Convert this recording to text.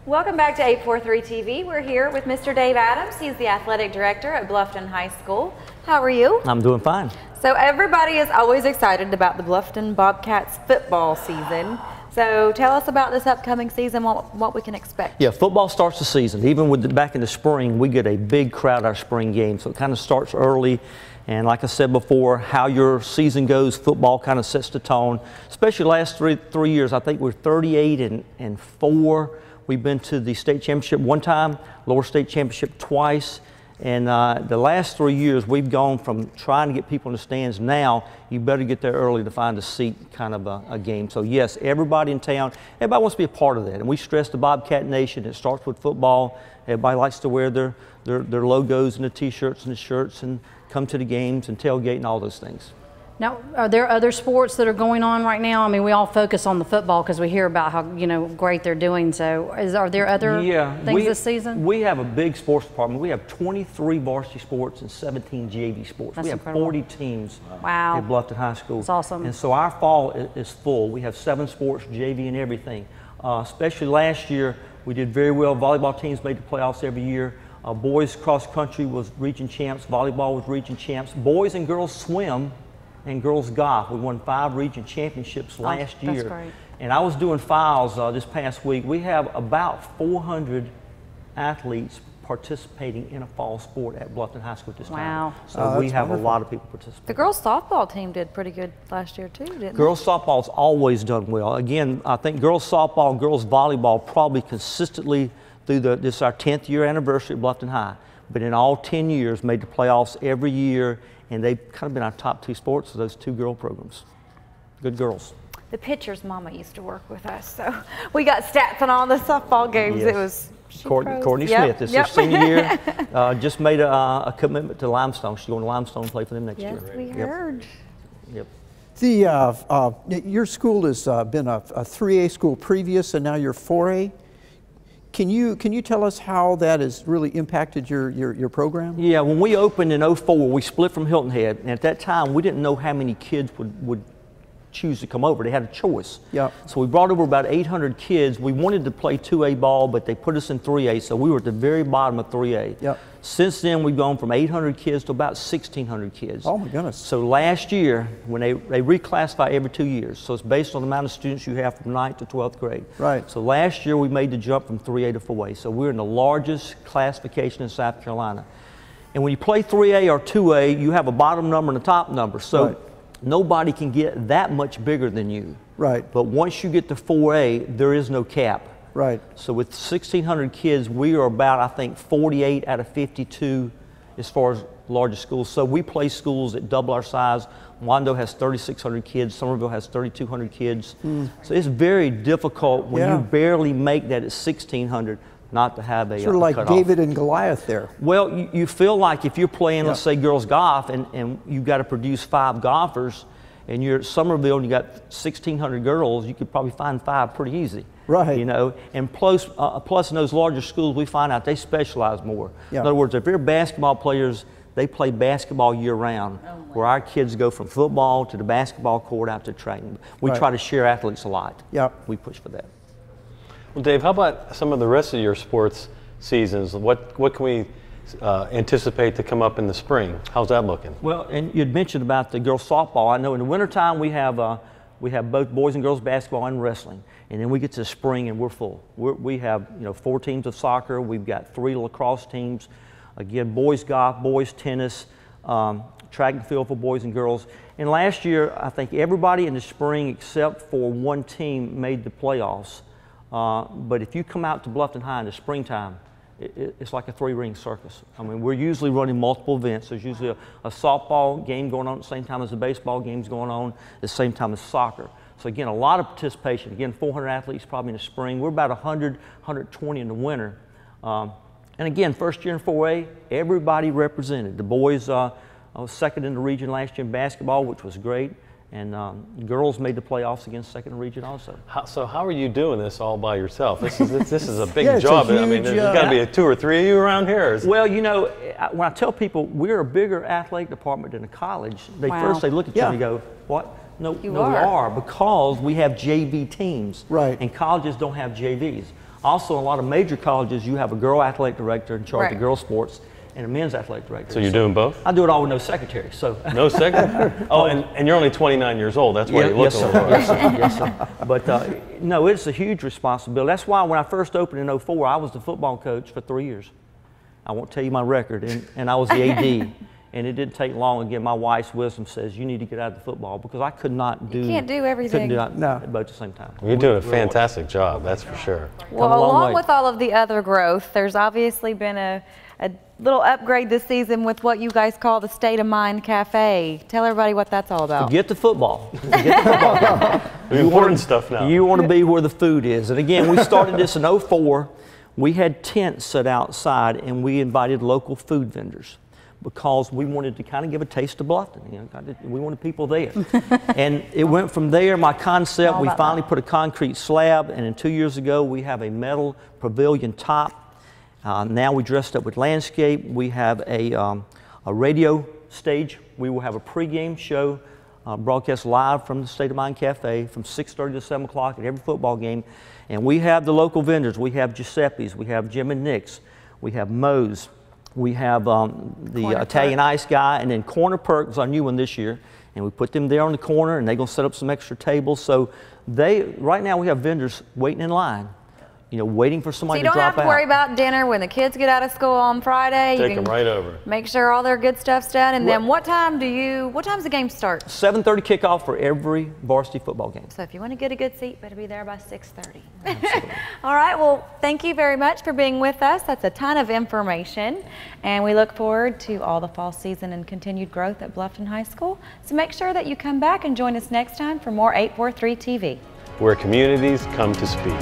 Welcome back to 843 TV. We're here with Mr. Dave Adams. He's the athletic director at Bluffton High School. How are you? I'm doing fine. So everybody is always excited about the Bluffton Bobcats football season. So tell us about this upcoming season, what we can expect. Yeah, football starts the season. Even with back in the spring, we get a big crowd at our spring game. So it kind of starts early. And like I said before, how your season goes, football kind of sets the tone. Especially the last three years, I think we're 38 and 4. We've been to the state championship one time, lower state championship twice. And the last 3 years, we've gone from trying to get people in the stands. Now, you better get there early to find a seat kind of a game. So yes, everybody in town, everybody wants to be a part of that. And we stress the Bobcat Nation. It starts with football. Everybody likes to wear their logos and the t-shirts and the shirts and come to the games and tailgate and all those things. Now, are there other sports that are going on right now? I mean, we all focus on the football because we hear about how, great they're doing. So are there other things this season? We have a big sports department. We have 23 varsity sports and 17 JV sports. That's we have incredible. 40 teams Wow. at Bluffton High School. That's awesome. And so our fall is full. We have 7 sports, JV and everything. Especially last year, we did very well. Volleyball teams made the playoffs every year. Boys cross country was region champs. Volleyball was region champs. Boys and girls swim and girls golf. We won 5 region championships last year. That's great. And I was doing files this past week. We have about 400 athletes participating in a fall sport at Bluffton High School at this time. Wow. So we have a lot of people participating. The girls softball team did pretty good last year too, didn't they? Girls softball's always done well. Again, I think girls softball and girls volleyball probably consistently through this is our 10th year anniversary at Bluffton High, but in all 10 years made the playoffs every year, and they've kind of been our top 2 sports for those 2 girl programs. Good girls. The pitcher's mama used to work with us, so we got stats on all the softball games. Yes. It was Courtney Smith, it's her senior year, just made a commitment to Limestone. She's going to Limestone and play for them next year. Yes, we heard. Yep. Your school has been a 3A school previous, and now you're 4A. Can you tell us how that has really impacted your program? Yeah, when we opened in 04, we split from Hilton Head, and at that time we didn't know how many kids would choose to come over. They had a choice. Yeah. So we brought over about 800 kids. We wanted to play 2A ball, but they put us in 3A, so we were at the very bottom of 3A. Yep. Since then, we've gone from 800 kids to about 1,600 kids. Oh my goodness. So last year, when they reclassify every 2 years, so it's based on the amount of students you have from 9th to 12th grade. Right. So last year, we made the jump from 3A to 4A. So we're in the largest classification in South Carolina. And when you play 3A or 2A, you have a bottom number and a top number. So right. Nobody can get that much bigger than you. Right. But once you get to 4A, there is no cap. Right. So with 1,600 kids, we are about, I think, 48 out of 52 as far as largest schools. So we play schools that double our size. Wando has 3,600 kids. Somerville has 3,200 kids. So it's very difficult when you barely make that at 1,600 not to have a sort of like cutoff. David and Goliath there. Well, you feel like if you're playing, let's say, girls golf, and you've got to produce 5 golfers, and you're at Somerville and you got 1,600 girls, you could probably find 5 pretty easy. Right. And plus in those larger schools, we find out they specialize more. Yeah. In other words, if they're basketball players, they play basketball year-round, where our kids go from football to the basketball court out to training. We try to share athletes a lot. Yeah. We push for that. Well, Dave, how about some of the rest of your sports seasons? What can we anticipate to come up in the spring? How's that looking? Well, and you'd mentioned about the girls softball. I know in the wintertime we have both boys and girls basketball and wrestling. And then we get to the spring and we're full. We have 4 teams of soccer. We've got 3 lacrosse teams. Again, boys golf, boys tennis, track and field for boys and girls. And last year, I think everybody in the spring except for 1 team made the playoffs. But if you come out to Bluffton High in the springtime, it's like a 3-ring circus. I mean, we're usually running multiple events. There's usually a softball game going on at the same time as the baseball game's going on, at the same time as soccer. So again, a lot of participation. Again, 400 athletes probably in the spring. We're about 100, 120 in the winter. And again, first year in 4A, everybody represented. The boys, I was second in the region last year in basketball, which was great. And girls made the playoffs against second in the region also. So how are you doing this all by yourself? This is a big Yeah, it's a job. I mean, huge, there's got to be 2 or 3 of you around here. Well, when I tell people we're a bigger athletic department than a college, they look at you and go, "What? No, we are, because we have JV teams. Right. And colleges don't have JVs. Also, in a lot of major colleges, you have a girl athletic director in charge of girls sports and a men's athletic director. So you're doing both? I do it all with no secretary. So no secretary? Oh, and you're only 29 years old. That's why you look a little older. Yes, sir. Yes, sir. But no, it's a huge responsibility. That's why when I first opened in 04, I was the football coach for 3 years. I won't tell you my record, and I was the AD. And it didn't take long. Again, my wife's wisdom says you need to get out of the football because I could not do. You can't do everything. Couldn't do both at the same time. You're doing a fantastic job, that's for sure. Well, along with all of the other growth, there's obviously been a little upgrade this season with what you guys call the State of Mind Cafe. Tell everybody what that's all about. Forget the football. Forget the football. The important stuff now. You want to be where the food is. And again, we started this in 04. We had tents set outside, and we invited local food vendors, because we wanted to kind of give a taste of Bluffton. You know, we wanted people there. And it went from there. My concept, we finally put a concrete slab, and then 2 years ago, we have a metal pavilion top. Now we dressed up with landscape. We have a radio stage. We will have a pregame show broadcast live from the State of Mind Cafe from 6:30 to 7 o'clock at every football game. And we have the local vendors. We have Giuseppe's, we have Jim and Nick's, we have Moe's. We have the Italian Ice guy, and then Corner Perk was our new one this year. And we put them there on the corner, and they're going to set up some extra tables. So right now we have vendors waiting in line, you know, waiting for somebody to drop out. So you don't have to worry about dinner when the kids get out of school on Friday. Take them right over. Make sure all their good stuff's done. And then what time's the game start? 7:30 kickoff for every varsity football game. So if you want to get a good seat, better be there by 6:30. All right, well, thank you very much for being with us. That's a ton of information. And we look forward to all the fall season and continued growth at Bluffton High School. So make sure that you come back and join us next time for more 843 TV. Where communities come to speak.